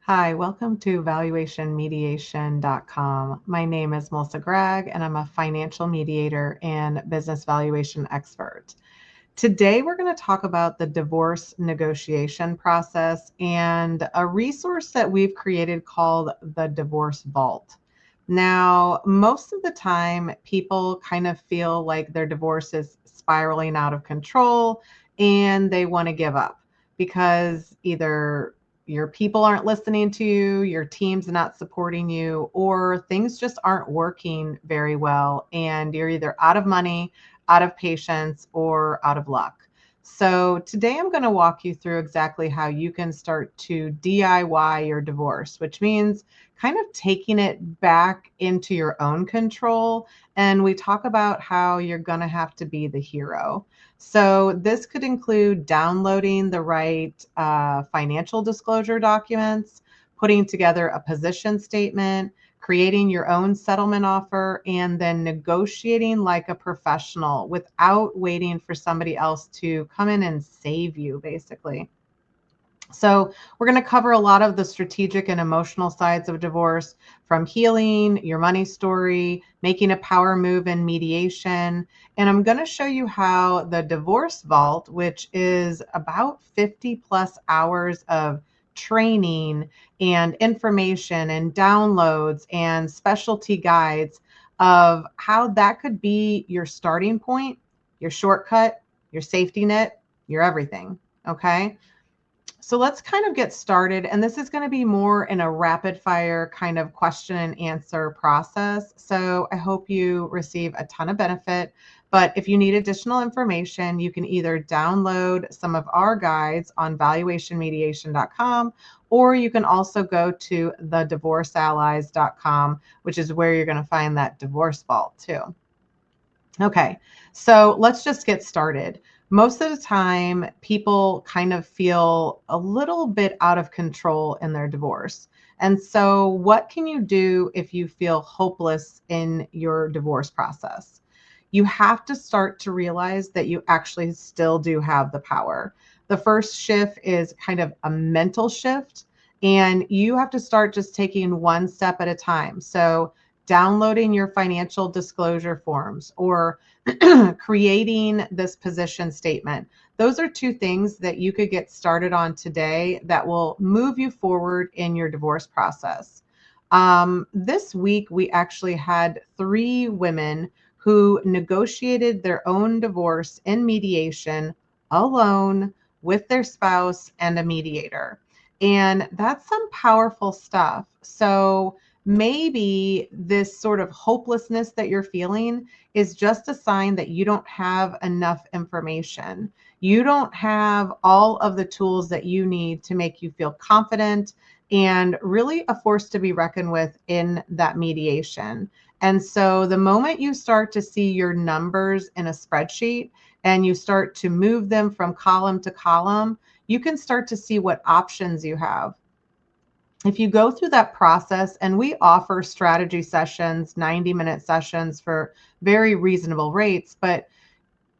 Hi, welcome to valuationmediation.com. My name is Melissa Gragg, and I'm a financial mediator and business valuation expert. Today, we're going to talk about the divorce negotiation process and a resource that we've created called the Divorce Vault. Now, most of the time, people kind of feel like their divorce is spiraling out of control and they want to give up because either your people aren't listening to you, your team's not supporting you, or things just aren't working very well, and you're either out of money, out of patience, or out of luck. So today I'm going to walk you through exactly how you can start to DIY your divorce, which means kind of taking it back into your own control. And we talk about how you're going to have to be the hero. So this could include downloading the right financial disclosure documents, putting together a position statement, creating your own settlement offer, and then negotiating like a professional without waiting for somebody else to come in and save you, basically. So we're going to cover a lot of the strategic and emotional sides of divorce, from healing, your money story, making a power move in mediation. And I'm going to show you how the Divorce Vault, which is about 50 plus hours of training and information and downloads and specialty guides, of how that could be your starting point, your shortcut, your safety net, your everything. Okay. So let's kind of get started. And this is going to be more in a rapid fire kind of question and answer process. So I hope you receive a ton of benefit. But if you need additional information, you can either download some of our guides on valuationmediation.com, or you can also go to thedivorceallies.com, which is where you're going to find that divorce vault too. Okay, so let's just get started. Most of the time, people kind of feel a little bit out of control in their divorce. And so, what can you do if you feel hopeless in your divorce process? You have to start to realize that you actually still do have the power. The first shift is kind of a mental shift, and you have to start just taking one step at a time. So, downloading your financial disclosure forms, or creating this position statement. Those are two things that you could get started on today that will move you forward in your divorce process. This week, we actually had 3 women who negotiated their own divorce in mediation alone with their spouse and a mediator. And that's some powerful stuff. So maybe this sort of hopelessness that you're feeling is just a sign that you don't have enough information. You don't have all of the tools that you need to make you feel confident and really a force to be reckoned with in that mediation. And so the moment you start to see your numbers in a spreadsheet and you start to move them from column to column, you can start to see what options you have. If you go through that process, and we offer strategy sessions, 90-minute sessions for very reasonable rates, but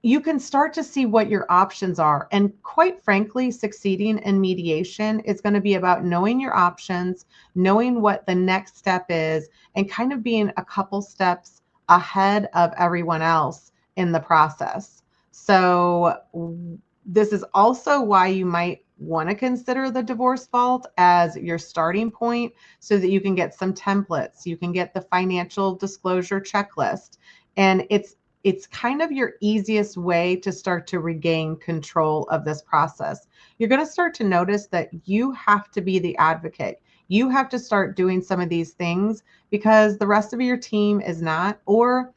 you can start to see what your options are. And quite frankly, succeeding in mediation is going to be about knowing your options, knowing what the next step is, and kind of being a couple steps ahead of everyone else in the process. So this is also why you might want to consider the Divorce Vault as your starting point, so that you can get some templates, you can get the financial disclosure checklist, and it's kind of your easiest way to start to regain control of this process. You're going to start to notice that you have to be the advocate. You have to start doing some of these things because the rest of your team is not, or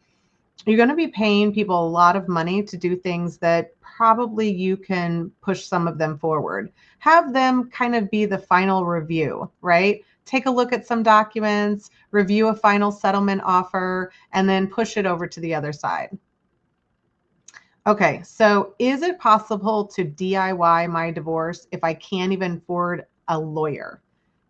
you're going to be paying people a lot of money to do things that probably you can push some of them forward. Have them kind of be the final review, right? Take a look at some documents, review a final settlement offer, and then push it over to the other side. Okay, so is it possible to DIY my divorce if I can't even afford a lawyer?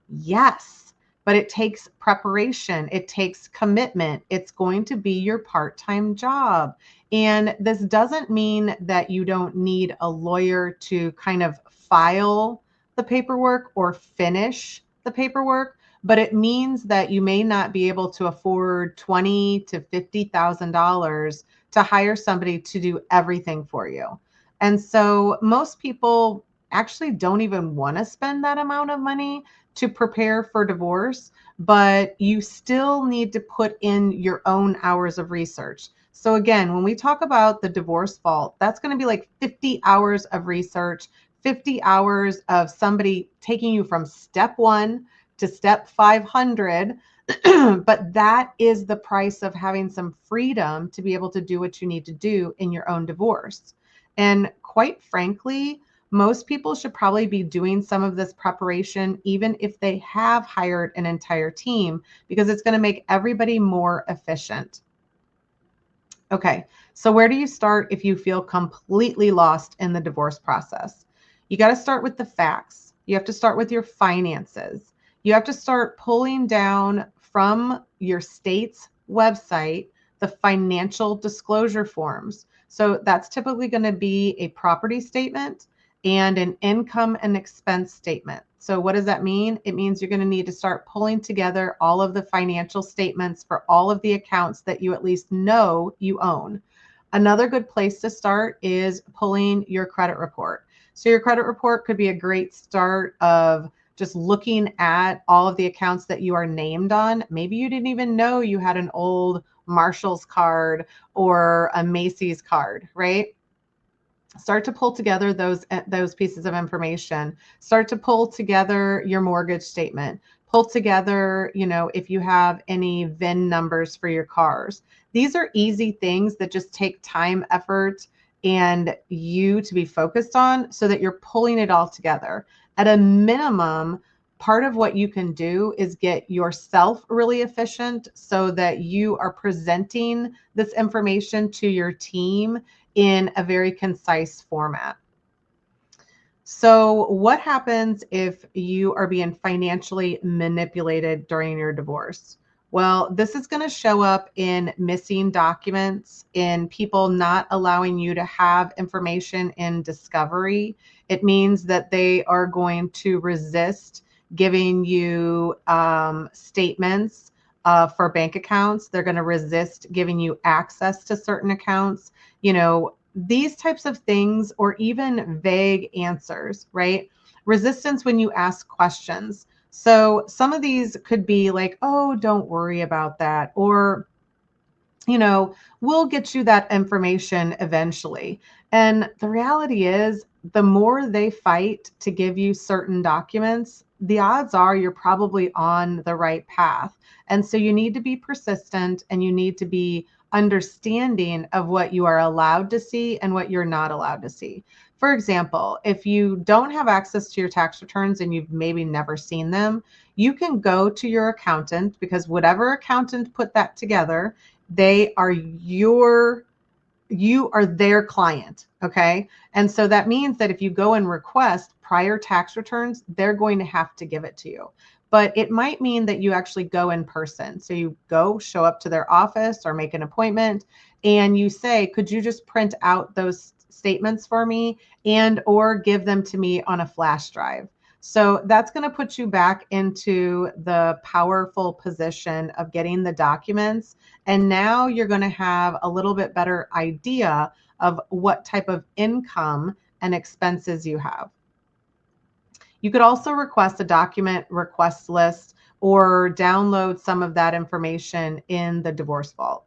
Yes, but it takes preparation, it takes commitment. It's going to be your part-time job. And this doesn't mean that you don't need a lawyer to kind of file the paperwork or finish the paperwork, but it means that you may not be able to afford $20,000 to $50,000 to hire somebody to do everything for you. And so most people actually don't even want to spend that amount of money to prepare for divorce, but you still need to put in your own hours of research. So again, when we talk about the divorce vault, that's going to be like 50 hours of research, 50 hours of somebody taking you from step 1 to step 500. But that is the price of having some freedom to be able to do what you need to do in your own divorce. And quite frankly, most people should probably be doing some of this preparation, even if they have hired an entire team, because it's going to make everybody more efficient. Okay, so where do you start if you feel completely lost in the divorce process? You got to start with the facts. You have to start with your finances. You have to start pulling down from your state's website the financial disclosure forms. So that's typically going to be a property statement and an income and expense statement. So what does that mean? It means you're going to need to start pulling together all of the financial statements for all of the accounts that you at least know you own. Another good place to start is pulling your credit report. So your credit report could be a great start of just looking at all of the accounts that you are named on. Maybe you didn't even know you had an old Marshall's card or a Macy's card, right? Start to pull together those pieces of information. Start to pull together your mortgage statement. Pull together, if you have any VIN numbers for your cars. These are easy things that just take time, effort, and you to be focused on so that you're pulling it all together. At a minimum, part of what you can do is get yourself really efficient so that you are presenting this information to your team in a very concise format. So what happens if you are being financially manipulated during your divorce? Well, this is going to show up in missing documents, in people not allowing you to have information in discovery. It means that they are going to resist giving you statements for bank accounts. They're going to resist giving you access to certain accounts. These types of things, or even vague answers, right? Resistance when you ask questions. So some of these could be like, oh, don't worry about that. Or, we'll get you that information eventually. And the reality is, the more they fight to give you certain documents, the odds are you're probably on the right path. And so you need to be persistent and you need to be understanding of what you are allowed to see and what you're not allowed to see. For example, if you don't have access to your tax returns and you've maybe never seen them, you can go to your accountant, because whatever accountant put that together, you are their client. Okay. And so that means that if you go and request prior tax returns, they're going to have to give it to you. But it might mean that you actually go in person. So you show up to their office or make an appointment and you say, could you just print out those statements for me and or give them to me on a flash drive? So that's going to put you back into the powerful position of getting the documents. And now you're going to have a little bit better idea of what type of income and expenses you have. You could also request a document request list or download some of that information in the divorce vault.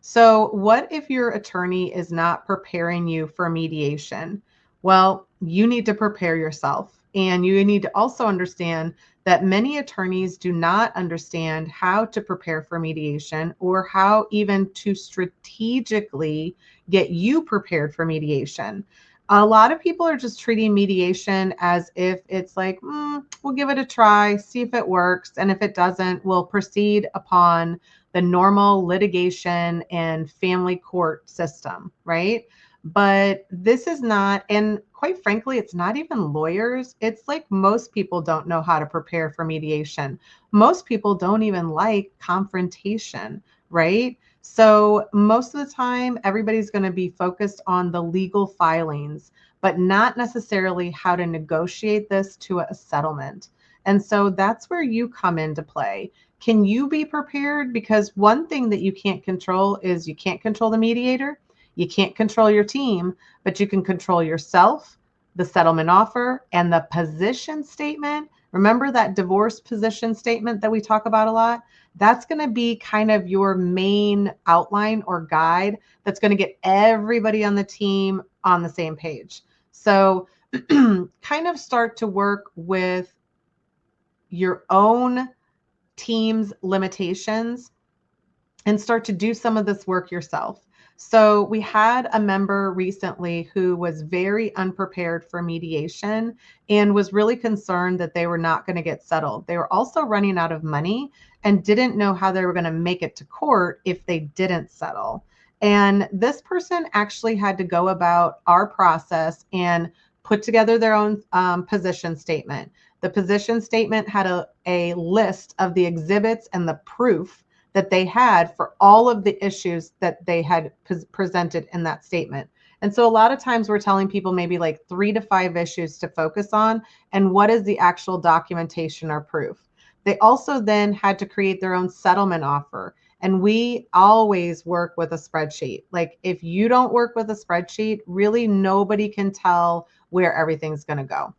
So what if your attorney is not preparing you for mediation? Well, you need to prepare yourself. And you need to also understand that many attorneys do not understand how to prepare for mediation or how even to strategically get you prepared for mediation. A lot of people are just treating mediation as if it's like, we'll give it a try, see if it works. And if it doesn't, we'll proceed upon the normal litigation and family court system, right? But this is not, and quite frankly, it's not even lawyers. It's like most people don't know how to prepare for mediation. Most people don't even like confrontation, right? So most of the time, everybody's going to be focused on the legal filings. but not necessarily how to negotiate this to a settlement. And so that's where you come into play. Can you be prepared? Because one thing that you can't control is you can't control the mediator, you can't control your team, but you can control yourself, the settlement offer, and the position statement. Remember that divorce position statement that we talk about a lot? That's going to be kind of your main outline or guide that's going to get everybody on the team on the same page. So kind of start to work with your own team's limitations and start to do some of this work yourself. So we had a member recently who was very unprepared for mediation and was really concerned that they were not going to get settled. They were also running out of money and didn't know how they were going to make it to court if they didn't settle. And this person actually had to go about our process and put together their own position statement. The position statement had a list of the exhibits and the proof that they had for all of the issues that they had presented in that statement. And so a lot of times we're telling people maybe like 3 to 5 issues to focus on, and what is the actual documentation or proof. They also then had to create their own settlement offer. And we always work with a spreadsheet. Like if you don't work with a spreadsheet, really nobody can tell where everything's going to go.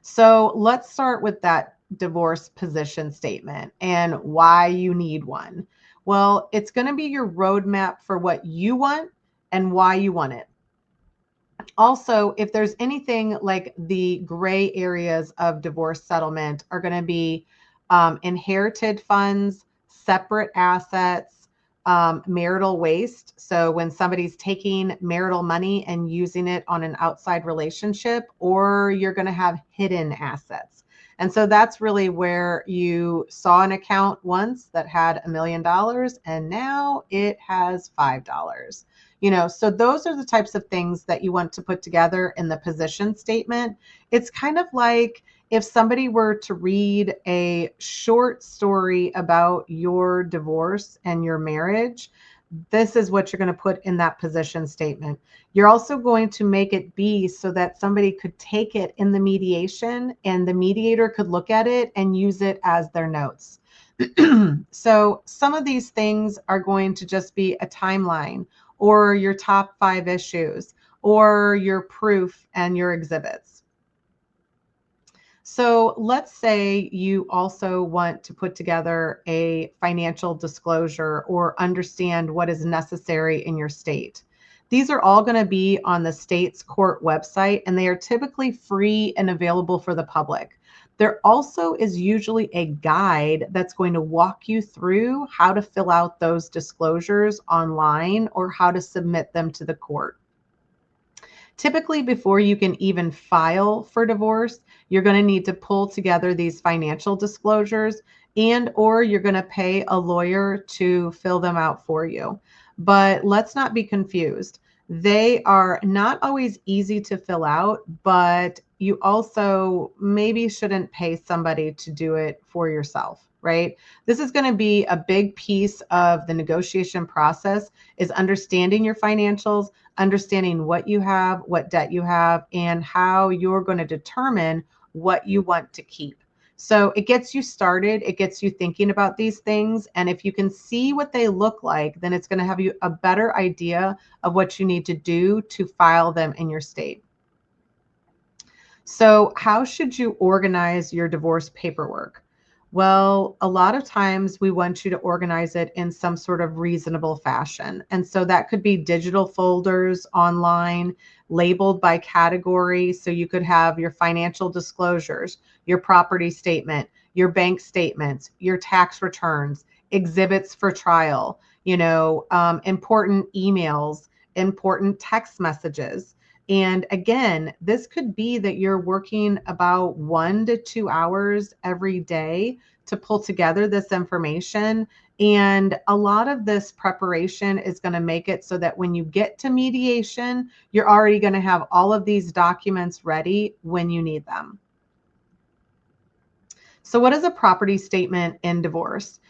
So let's start with that divorce position statement and why you need one. Well, it's going to be your roadmap for what you want and why you want it. Also, if there's anything like the gray areas of divorce settlement are going to be inherited funds, separate assets, marital waste. So when somebody's taking marital money and using it on an outside relationship, or you're going to have hidden assets. And so that's really where you saw an account once that had $1 million and now it has $5. So those are the types of things that you want to put together in the position statement. It's kind of like if somebody were to read a short story about your divorce and your marriage, this is what you're going to put in that position statement. You're also going to make it be so that somebody could take it in the mediation and the mediator could look at it and use it as their notes. So some of these things are going to just be a timeline or your top 5 issues or your proof and your exhibits. So let's say you also want to put together a financial disclosure or understand what is necessary in your state. These are all going to be on the state's court website, and they are typically free and available for the public. There also is usually a guide that's going to walk you through how to fill out those disclosures online or how to submit them to the court. Typically, before you can even file for divorce, you're going to need to pull together these financial disclosures or you're going to pay a lawyer to fill them out for you. But let's not be confused. They are not always easy to fill out, but you also maybe shouldn't pay somebody to do it for yourself, right? This is going to be a big piece of the negotiation process, is understanding your financials, understanding what you have, what debt you have, and how you're going to determine what you want to keep. So it gets you started, it gets you thinking about these things. And if you can see what they look like, then it's going to have you a better idea of what you need to do to file them in your state. So how should you organize your divorce paperwork? Well, a lot of times we want you to organize it in some sort of reasonable fashion. And so that could be digital folders online, labeled by category. So you could have your financial disclosures, your property statement, your bank statements, your tax returns, exhibits for trial, important emails, important text messages. And again, this could be that you're working about 1 to 2 hours every day to pull together this information. And a lot of this preparation is going to make it so that when you get to mediation, you're already going to have all of these documents ready when you need them. So what is a property statement in divorce?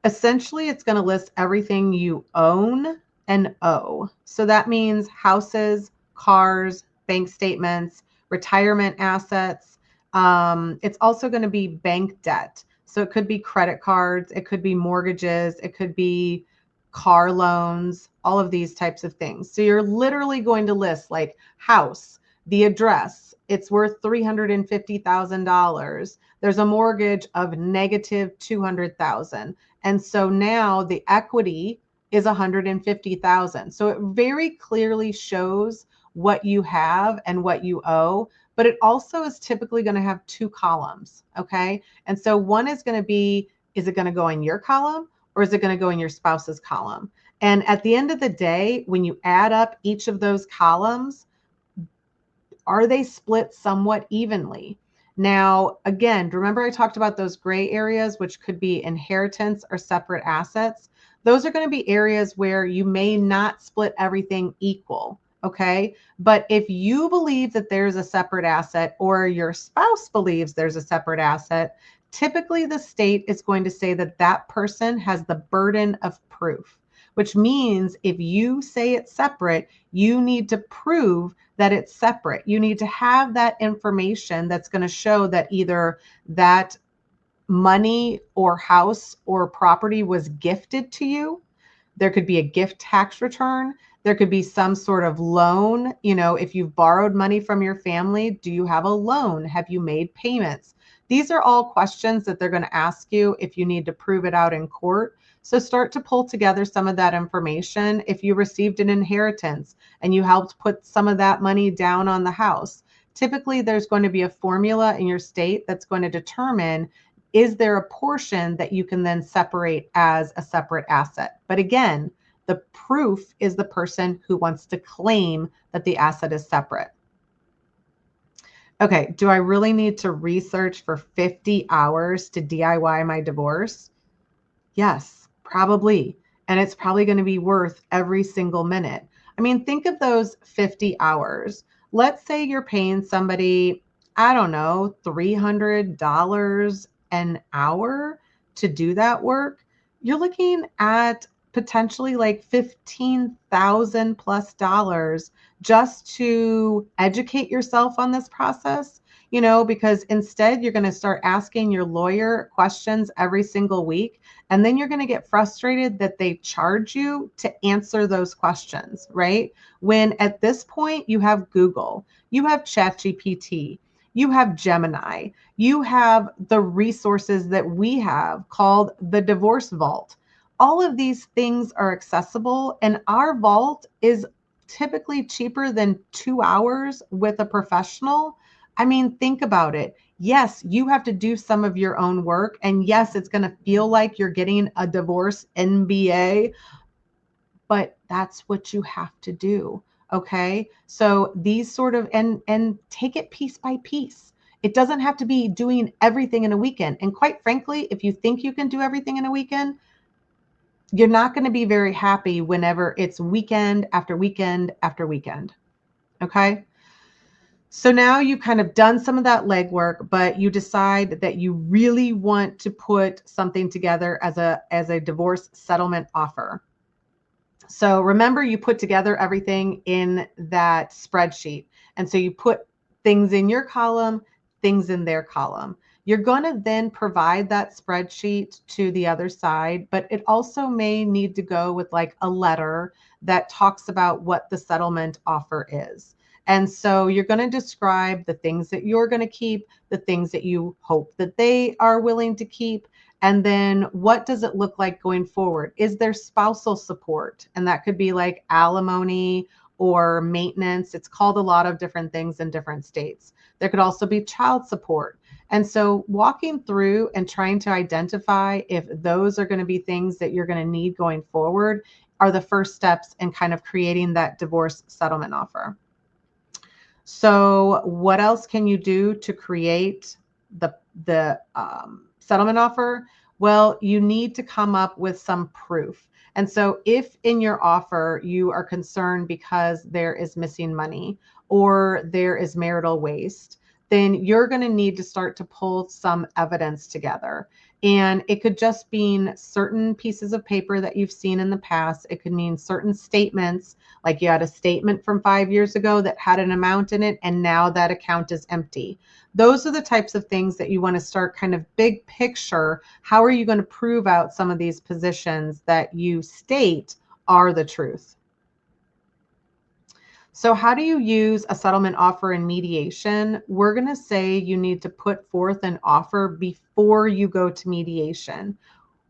Essentially, it's going to list everything you own and owe. So that means houses, cars, bank statements, retirement assets. It's also going to be bank debt. So it could be credit cards, it could be mortgages, it could be car loans, all of these types of things. So you're literally going to list like house, the address, it's worth $350,000. There's a mortgage of negative 200,000. And so now the equity is 150,000. So it very clearly shows what you have and what you owe, but it also is typically going to have two columns, okay? And so one is going to be, is it going to go in your column or is it going to go in your spouse's column? And at the end of the day, when you add up each of those columns, are they split somewhat evenly? Now, again, remember I talked about those gray areas, which could be inheritance or separate assets. Those are going to be areas where you may not split everything equal, okay? But if you believe that there's a separate asset or your spouse believes there's a separate asset, typically the state is going to say that that person has the burden of proof, which means if you say it's separate, you need to prove that it's separate. You need to have that information that's going to show that either that money or house or property was gifted to you. There could be a gift tax return. There could be some sort of loan. You know, if you've borrowed money from your family, do you have a loan? Have you made payments? These are all questions that they're going to ask you if you need to prove it out in court. So start to pull together some of that information. If you received an inheritance and you helped put some of that money down on the house, typically there's going to be a formula in your state that's going to determine, is there a portion that you can then separate as a separate asset? But again, the proof is the person who wants to claim that the asset is separate. Okay, do I really need to research for 50 hours to DIY my divorce? Yes, probably. And it's probably going to be worth every single minute. I mean, think of those 50 hours. Let's say you're paying somebody, I don't know, $300 an hour to do that work. You're looking at potentially like 15,000 plus dollars just to educate yourself on this process, you know, because instead you're going to start asking your lawyer questions every single week. And then you're going to get frustrated that they charge you to answer those questions, right? When at this point you have Google, you have ChatGPT, you have Gemini, you have the resources that we have called the Divorce Vault. All of these things are accessible, and our vault is typically cheaper than 2 hours with a professional. I mean, think about it. Yes, you have to do some of your own work. And yes, it's going to feel like you're getting a divorce MBA, but that's what you have to do. Okay. So these sort of, and take it piece by piece. It doesn't have to be doing everything in a weekend. And quite frankly, if you think you can do everything in a weekend, you're not going to be very happy whenever it's weekend after weekend after weekend. Okay. So now you've kind of done some of that legwork, but you decide that you really want to put something together as a divorce settlement offer. So remember, you put together everything in that spreadsheet. And so you put things in your column, things in their column. You're going to then provide that spreadsheet to the other side, but it also may need to go with like a letter that talks about what the settlement offer is. And so you're going to describe the things that you're going to keep, the things that you hope that they are willing to keep. And then what does it look like going forward? Is there spousal support? And that could be like alimony or maintenance. It's called a lot of different things in different states. There could also be child support. And so walking through and trying to identify if those are going to be things that you're going to need going forward are the first steps in kind of creating that divorce settlement offer. So what else can you do to create the settlement offer? Well, you need to come up with some proof. And so if in your offer you are concerned because there is missing money or there is marital waste, then you're going to need to start to pull some evidence together. And it could just mean certain pieces of paper that you've seen in the past. It could mean certain statements, like you had a statement from 5 years ago that had an amount in it, and now that account is empty. Those are the types of things that you want to start kind of big picture. How are you going to prove out some of these positions that you state are the truth? So how do you use a settlement offer in mediation? We're going to say you need to put forth an offer before you go to mediation.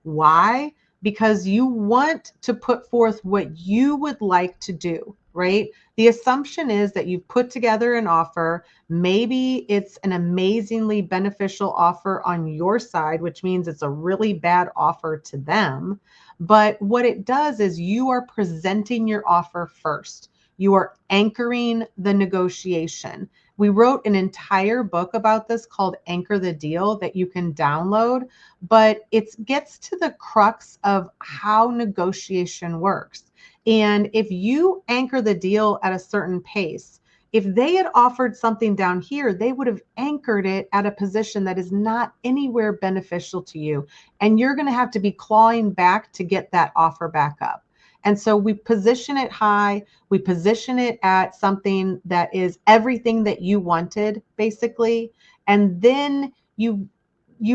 Why? Because you want to put forth what you would like to do, right? The assumption is that you've put together an offer. Maybe it's an amazingly beneficial offer on your side, which means it's a really bad offer to them. But what it does is you are presenting your offer first. You are anchoring the negotiation. We wrote an entire book about this called Anchor the Deal that you can download, but it gets to the crux of how negotiation works. And if you anchor the deal at a certain pace, if they had offered something down here, they would have anchored it at a position that is not anywhere beneficial to you. And you're going to have to be clawing back to get that offer back up. And so we position it high, we position it at something that is everything that you wanted, basically. And then you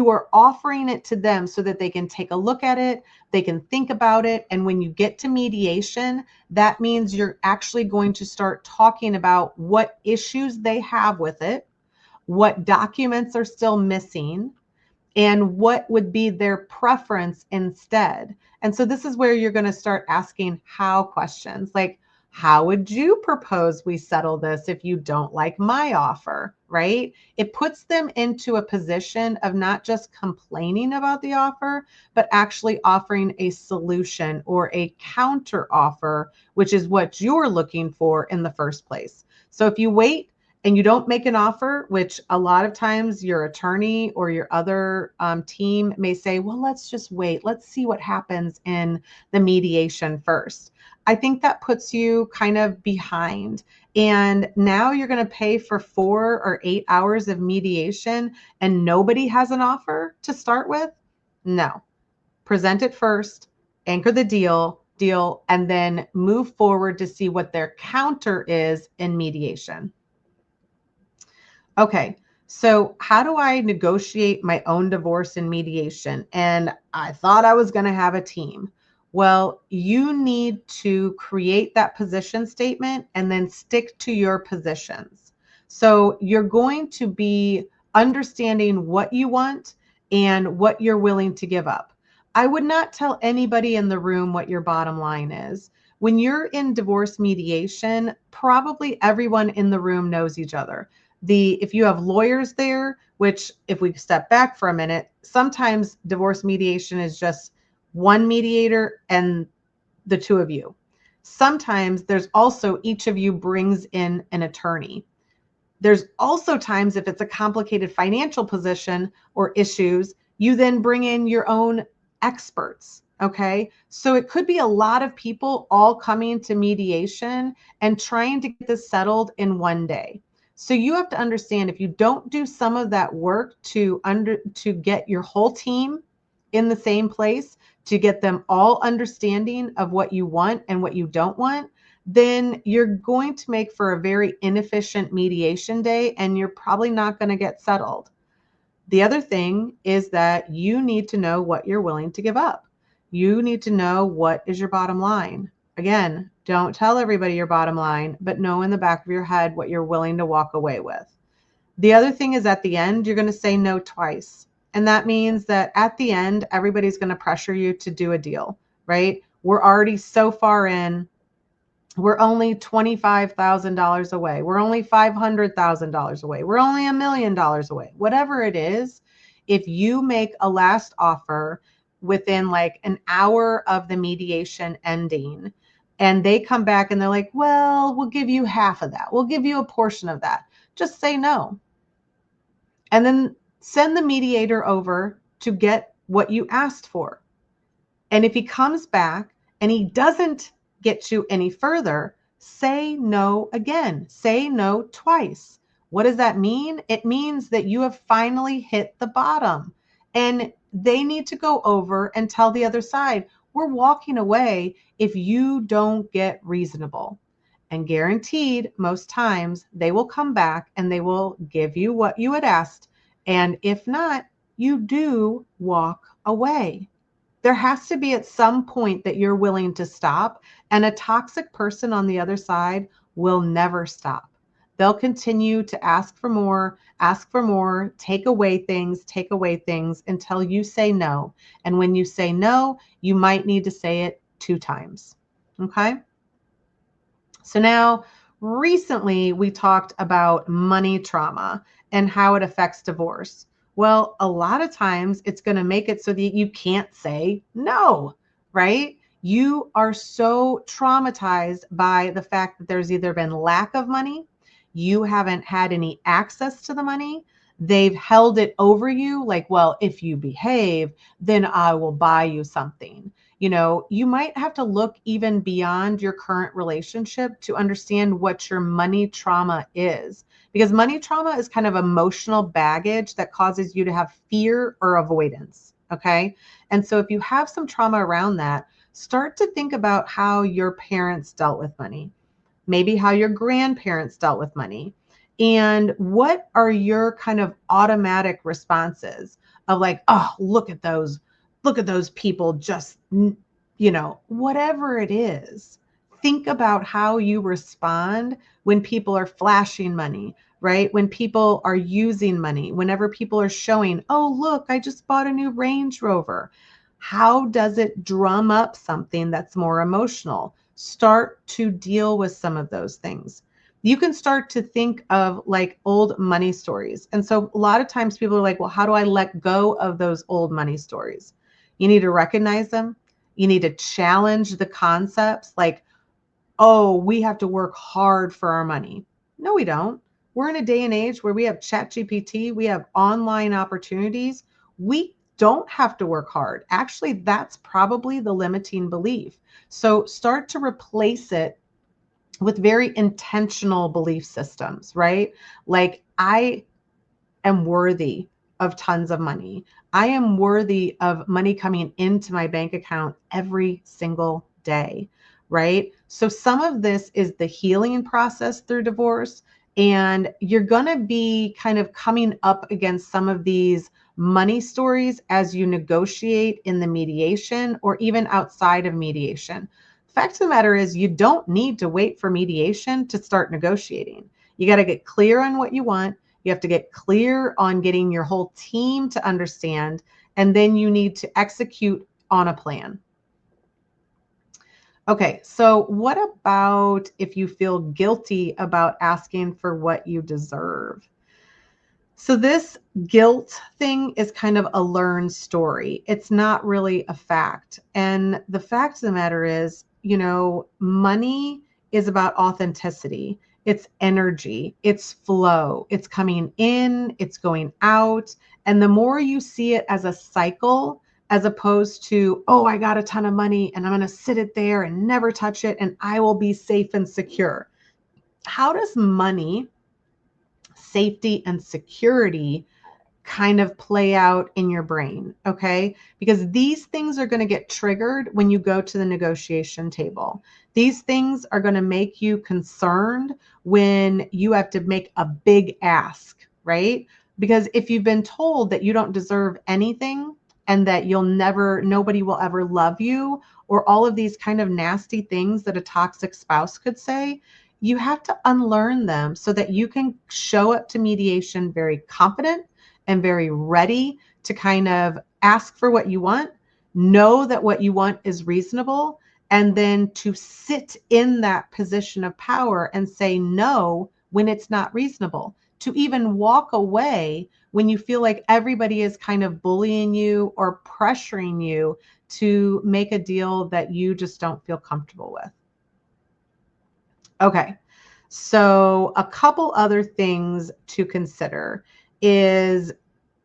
are offering it to them so that they can take a look at it, they can think about it. And when you get to mediation, that means you're actually going to start talking about what issues they have with it, what documents are still missing, and what would be their preference instead. And so this is where you're going to start asking how questions, like, how would you propose we settle this if you don't like my offer, right? It puts them into a position of not just complaining about the offer, but actually offering a solution or a counter offer, which is what you're looking for in the first place. So if you wait and you don't make an offer, which a lot of times your attorney or your other team may say, well, let's just wait. Let's see what happens in the mediation first. I think that puts you kind of behind. And now you're going to pay for 4 or 8 hours of mediation and nobody has an offer to start with? No. Present it first, anchor the deal, and then move forward to see what their counter is in mediation. Okay, so how do I negotiate my own divorce in mediation? And I thought I was going to have a team. Well, you need to create that position statement and then stick to your positions. So you're going to be understanding what you want and what you're willing to give up. I would not tell anybody in the room what your bottom line is. When you're in divorce mediation, probably everyone in the room knows each other. If you have lawyers there, which if we step back for a minute, sometimes divorce mediation is just one mediator and the two of you. Sometimes there's also each of you brings in an attorney. There's also times if it's a complicated financial position or issues, you then bring in your own experts. Okay. So it could be a lot of people all coming to mediation and trying to get this settled in one day. So you have to understand, if you don't do some of that work to get your whole team in the same place, to get them all understanding of what you want and what you don't want, then you're going to make for a very inefficient mediation day and you're probably not going to get settled. The other thing is that you need to know what you're willing to give up. You need to know what is your bottom line. Again, don't tell everybody your bottom line, but know in the back of your head what you're willing to walk away with. The other thing is, at the end, you're going to say no twice. And that means that at the end, everybody's going to pressure you to do a deal, right? We're already so far in. We're only $25,000 away. We're only $500,000 away. We're only $1 million away. Whatever it is, if you make a last offer within like an hour of the mediation ending, and they come back and they're like, well, we'll give you half of that. We'll give you a portion of that. Just say no. And then send the mediator over to get what you asked for. And if he comes back and he doesn't get you any further, say no again. Say no twice. What does that mean? It means that you have finally hit the bottom, and they need to go over and tell the other side, we're walking away if you don't get reasonable. And guaranteed, most times they will come back and they will give you what you had asked. And if not, you do walk away. There has to be at some point that you're willing to stop, and a toxic person on the other side will never stop. They'll continue to ask for more, take away things until you say no. And when you say no, you might need to say it 2 times. Okay? So now, recently we talked about money trauma and how it affects divorce. Well, a lot of times it's going to make it so that you can't say no, right? You are so traumatized by the fact that there's either been lack of money, you haven't had any access to the money, they've held it over you like, well, if you behave, then I will buy you something. You might have to look even beyond your current relationship to understand what your money trauma is, because money trauma is kind of emotional baggage that causes you to have fear or avoidance. Okay. And so if you have some trauma around that, start to think about how your parents dealt with money, maybe how your grandparents dealt with money, and what are your kind of automatic responses of like, oh, look at those people, just, whatever it is. Think about how you respond when people are flashing money, right? When people are using money, whenever people are showing, oh, look, I just bought a new Range Rover. How does it drum up something that's more emotional? Start to deal with some of those things. You can start to think of like old money stories. And so a lot of times people are like, well, how do I let go of those old money stories? You need to recognize them. You need to challenge the concepts like, oh, we have to work hard for our money. No, we don't. We're in a day and age where we have ChatGPT, we have online opportunities. We don't have to work hard. Actually, that's probably the limiting belief. So start to replace it with very intentional belief systems, right? Like, I am worthy of tons of money. I am worthy of money coming into my bank account every single day, right? So some of this is the healing process through divorce, and you're going to be kind of coming up against some of these money stories as you negotiate in the mediation or even outside of mediation. Fact of the matter is, you don't need to wait for mediation to start negotiating. You got to get clear on what you want. You have to get clear on getting your whole team to understand, and then you need to execute on a plan. Okay, so what about if you feel guilty about asking for what you deserve? So this guilt thing is kind of a learned story. It's not really a fact. And the fact of the matter is, money is about authenticity. It's energy, it's flow, it's coming in, it's going out. And the more you see it as a cycle, as opposed to, oh, I got a ton of money and I'm going to sit it there and never touch it and I will be safe and secure. How does money, safety, and security kind of play out in your brain? Okay. Because these things are going to get triggered when you go to the negotiation table. These things are going to make you concerned when you have to make a big ask, right? Because if you've been told that you don't deserve anything and that nobody will ever love you, or all of these kind of nasty things that a toxic spouse could say, you have to unlearn them so that you can show up to mediation very confident and very ready to kind of ask for what you want, know that what you want is reasonable, and then to sit in that position of power and say no when it's not reasonable, to even walk away when you feel like everybody is kind of bullying you or pressuring you to make a deal that you just don't feel comfortable with. Okay, so a couple other things to consider is,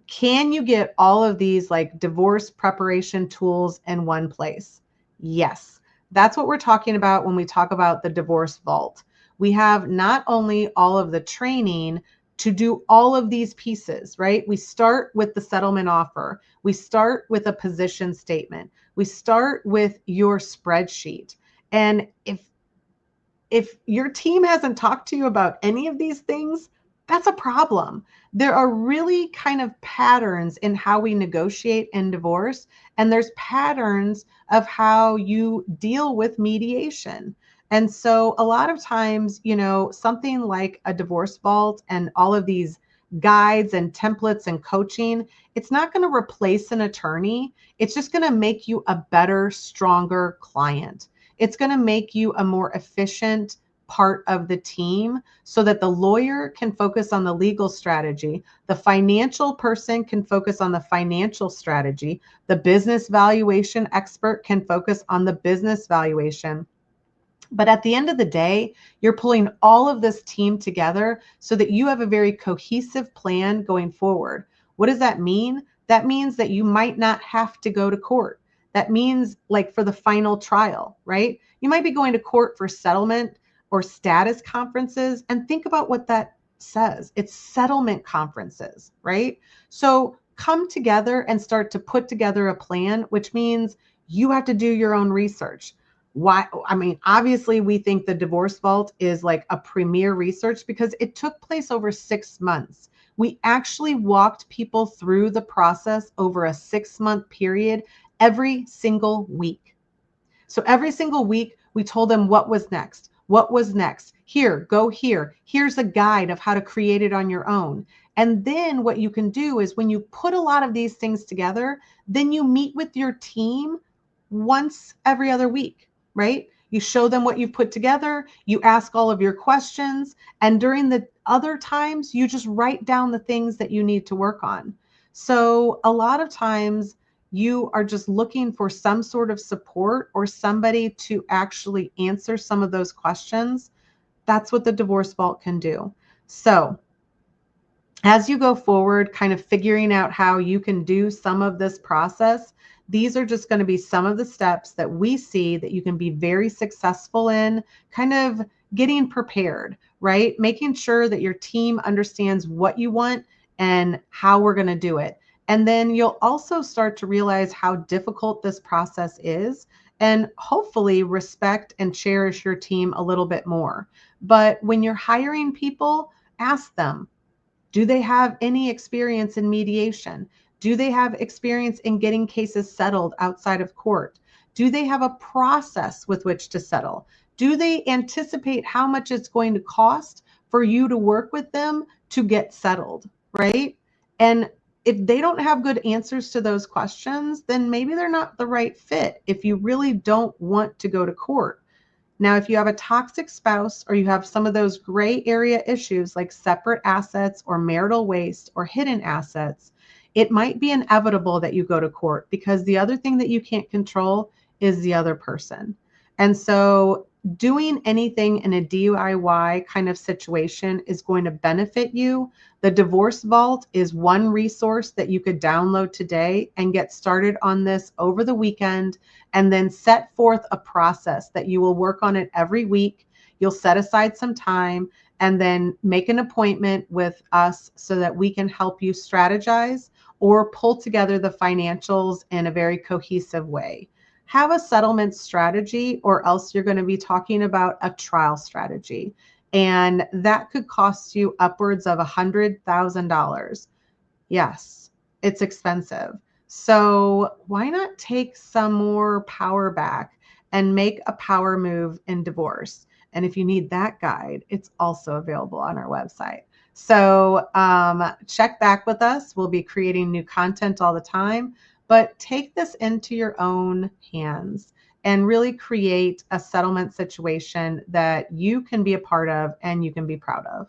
can you get all of these like divorce preparation tools in one place? Yes, that's what we're talking about when we talk about the divorce vault. We have not only all of the training to do all of these pieces, right? We start with the settlement offer. We start with a position statement. We start with your spreadsheet. And if your team hasn't talked to you about any of these things, that's a problem. There are really kind of patterns in how we negotiate in divorce, and there's patterns of how you deal with mediation. And so a lot of times, something like a divorce vault and all of these guides and templates and coaching, it's not going to replace an attorney. It's just going to make you a better, stronger client. It's going to make you a more efficient part of the team so that the lawyer can focus on the legal strategy. The financial person can focus on the financial strategy. The business valuation expert can focus on the business valuation. But at the end of the day, you're pulling all of this team together so that you have a very cohesive plan going forward. What does that mean? That means that you might not have to go to court. That means, like, for the final trial, right? You might be going to court for settlement or status conferences, and think about what that says. It's settlement conferences, right? So come together and start to put together a plan, which means you have to do your own research. Why? I mean, obviously we think the Divorce Vault is like a premier research because it took place over 6 months. We actually walked people through the process over a 6-month period every single week. So every single week we told them what was next. What was next? Here, go here. Here's a guide of how to create it on your own. And then what you can do is when you put a lot of these things together, then you meet with your team once every other week, right? You show them what you've put together, you ask all of your questions, and during the other times, you just write down the things that you need to work on. So a lot of times you are just looking for some sort of support or somebody to actually answer some of those questions. That's what the Divorce Vault can do. So as you go forward, kind of figuring out how you can do some of this process, these are just going to be some of the steps that we see that you can be very successful in, kind of getting prepared, right? Making sure that your team understands what you want and how we're going to do it. And then you'll also start to realize how difficult this process is and hopefully respect and cherish your team a little bit more. But when you're hiring people, ask them, do they have any experience in mediation? Do they have experience in getting cases settled outside of court? Do they have a process with which to settle? Do they anticipate how much it's going to cost for you to work with them to get settled, right? And if they don't have good answers to those questions, then maybe they're not the right fit if you really don't want to go to court. Now, if you have a toxic spouse or you have some of those gray area issues like separate assets or marital waste or hidden assets, it might be inevitable that you go to court because the other thing that you can't control is the other person. And so doing anything in a DIY kind of situation is going to benefit you. The Divorce Vault is one resource that you could download today and get started on this over the weekend, and then set forth a process that you will work on it every week. You'll set aside some time and then make an appointment with us so that we can help you strategize or pull together the financials in a very cohesive way. Have a settlement strategy, or else you're going to be talking about a trial strategy. And that could cost you upwards of $100,000. Yes, it's expensive. So why not take some more power back and make a power move in divorce? And if you need that guide, it's also available on our website. So check back with us. We'll be creating new content all the time, but take this into your own hands and really create a settlement situation that you can be a part of and you can be proud of.